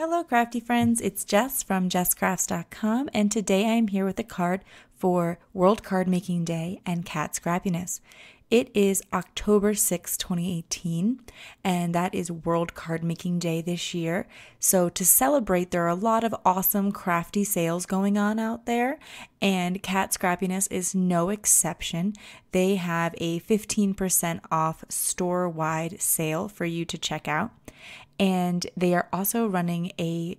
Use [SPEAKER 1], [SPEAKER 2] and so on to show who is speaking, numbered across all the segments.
[SPEAKER 1] Hello crafty friends, it's Jess from jesscrafts.com and today I am here with a card for World Card Making Day and Cat Scrappiness. It is October 6, 2018, and that is World Card Making Day this year. So to celebrate, there are a lot of awesome crafty sales going on out there, and Cat Scrappiness is no exception. They have a 15% off store-wide sale for you to check out. And they are also running a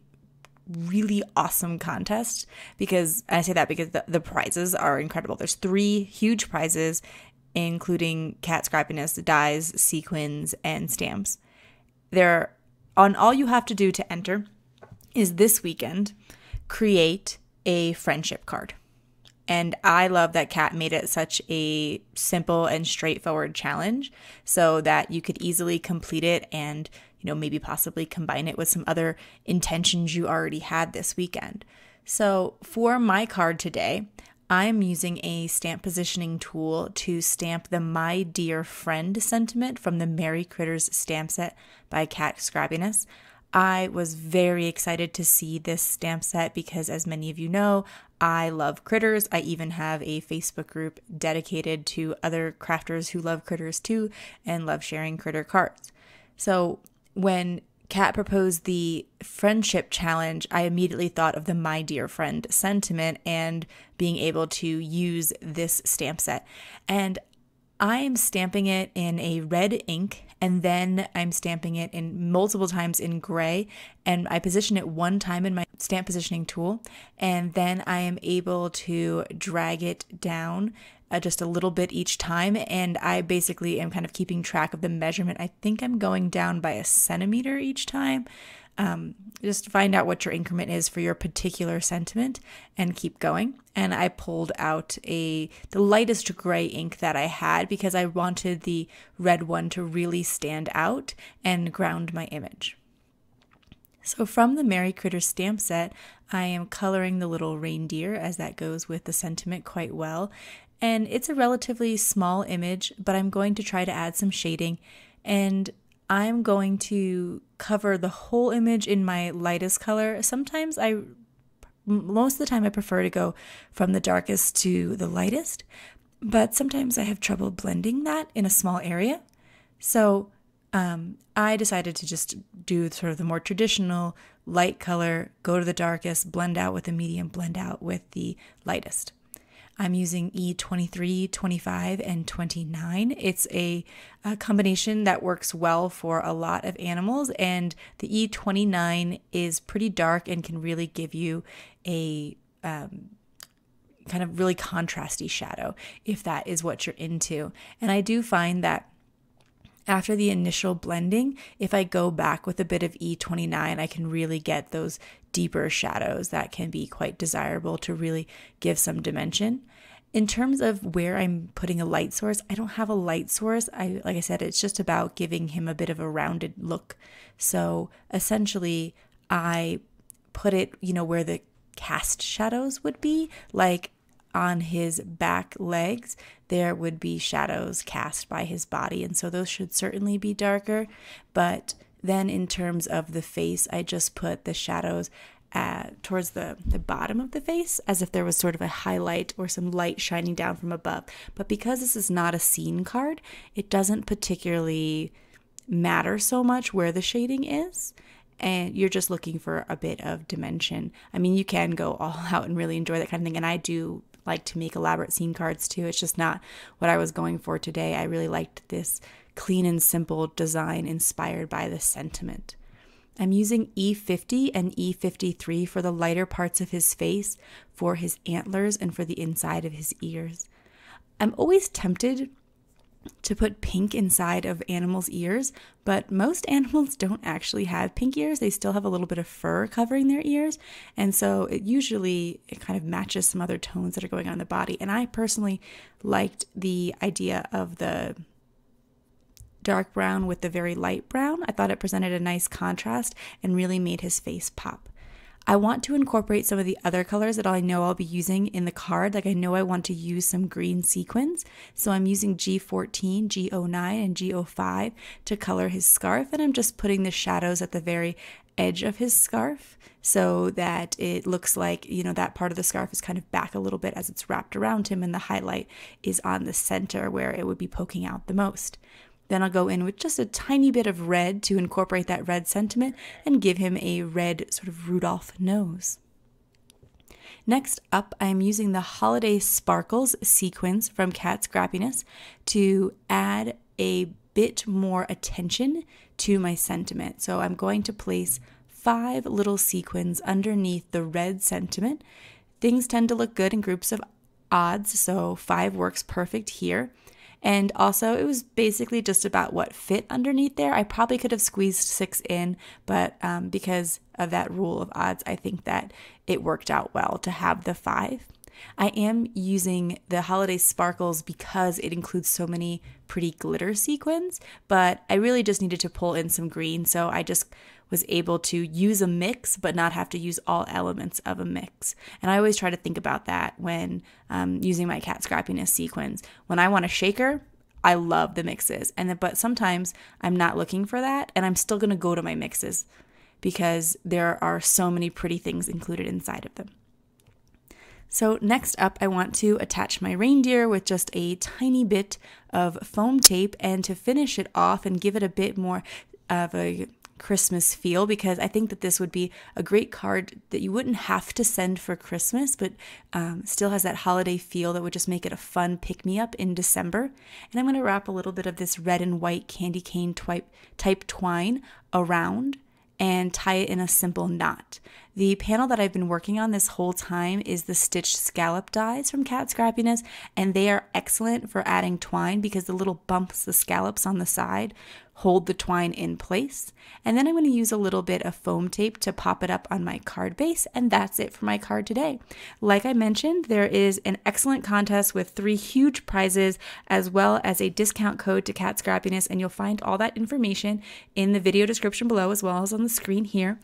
[SPEAKER 1] really awesome contest because I say that because the prizes are incredible. There's 3 huge prizes, including cat scrappiness, dies, sequins, and stamps. All you have to do to enter is this weekend create a friendship card. And I love that Kat made it such a simple and straightforward challenge so that you could easily complete it and, maybe possibly combine it with some other intentions you already had this weekend. So for my card today, I'm using a stamp positioning tool to stamp the My Dear Friend sentiment from the Merry Critters stamp set by Cat Scrappiness. I was very excited to see this stamp set because, as many of you know, I love critters. I even have a Facebook group dedicated to other crafters who love critters too and love sharing critter cards. So when Kat proposed the friendship challenge, I immediately thought of the My Dear Friend sentiment and being able to use this stamp set. And I am stamping it in a red ink, and then I'm stamping it in multiple times in gray, and I position it one time in my stamp positioning tool, and then I am able to drag it down just a little bit each time, and I basically am kind of keeping track of the measurement. I think I'm going down by a centimeter each time. Just find out what your increment is for your particular sentiment and keep going. And I pulled out the lightest gray ink that I had because I wanted the red one to really stand out and ground my image. So from the Merry Critters stamp set, I am coloring the little reindeer as that goes with the sentiment quite well. And it's a relatively small image, but I'm going to try to add some shading, and I'm going to cover the whole image in my lightest color. Most of the time I prefer to go from the darkest to the lightest, but sometimes I have trouble blending that in a small area. So I decided to just do sort of the more traditional light color, go to the darkest, blend out with the medium, blend out with the lightest. I'm using E23, 25, and 29. It's a combination that works well for a lot of animals, and the E29 is pretty dark and can really give you a kind of really contrasty shadow if that is what you're into. And I do find that after the initial blending, if I go back with a bit of E29, I can really get those deeper shadows that can be quite desirable to really give some dimension. In terms of where I'm putting a light source, I don't have a light source. Like I said, it's just about giving him a bit of a rounded look. So essentially, I put it, where the cast shadows would be, like on his back legs, there would be shadows cast by his body. And so those should certainly be darker. But then in terms of the face, I just put the shadows towards the bottom of the face as if there was sort of a highlight or some light shining down from above. But because this is not a scene card, it doesn't particularly matter so much where the shading is. And you're just looking for a bit of dimension. I mean, you can go all out and really enjoy that kind of thing. And I do like to make elaborate scene cards too. It's just not what I was going for today. I really liked this clean and simple design inspired by the sentiment. I'm using E50 and E53 for the lighter parts of his face, for his antlers, and for the inside of his ears. I'm always tempted to put pink inside of animals' ears, but most animals don't actually have pink ears. They still have a little bit of fur covering their ears, and so it kind of matches some other tones that are going on in the body. And I personally liked the idea of the dark brown with the very light brown. I thought it presented a nice contrast and really made his face pop. I want to incorporate some of the other colors that I know I'll be using in the card. Like I know I want to use some green sequins. So I'm using G14, G09, and G05 to color his scarf. And I'm just putting the shadows at the very edge of his scarf so that it looks like, that part of the scarf is kind of back a little bit as it's wrapped around him, and the highlight is on the center where it would be poking out the most. Then I'll go in with just a tiny bit of red to incorporate that red sentiment and give him a red sort of Rudolph nose. Next up, I'm using the Holiday Sparkles sequins from Cat Scrappiness to add a bit more attention to my sentiment. So I'm going to place 5 little sequins underneath the red sentiment. Things tend to look good in groups of odds, so 5 works perfect here. And also, it was basically just about what fit underneath there. I probably could have squeezed 6 in, but because of that rule of odds, I think that it worked out well to have the 5. I am using the Holiday Sparkles because it includes so many pretty glitter sequins, but I really just needed to pull in some green, so I just was able to use a mix but not have to use all elements of a mix. And I always try to think about that when using my Cat Scrappiness sequins. When I want a shaker, I love the mixes, but sometimes I'm not looking for that, and I'm still going to go to my mixes because there are so many pretty things included inside of them. So next up, I want to attach my reindeer with just a tiny bit of foam tape, and to finish it off and give it a bit more of a Christmas feel, because I think that this would be a great card that you wouldn't have to send for Christmas, but still has that holiday feel that would just make it a fun pick-me-up in December. And I'm going to wrap a little bit of this red and white candy cane type twine around and tie it in a simple knot. The panel that I've been working on this whole time is the stitched scallop dies from Cat Scrappiness, and they are excellent for adding twine because the little bumps, the scallops on the side, hold the twine in place. And then I'm going to use a little bit of foam tape to pop it up on my card base, and that's it for my card today. Like I mentioned, there is an excellent contest with 3 huge prizes as well as a discount code to Cat Scrappiness, and you'll find all that information in the video description below as well as on the screen here.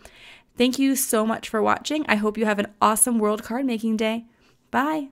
[SPEAKER 1] Thank you so much for watching. I hope you have an awesome World Card Making Day. Bye!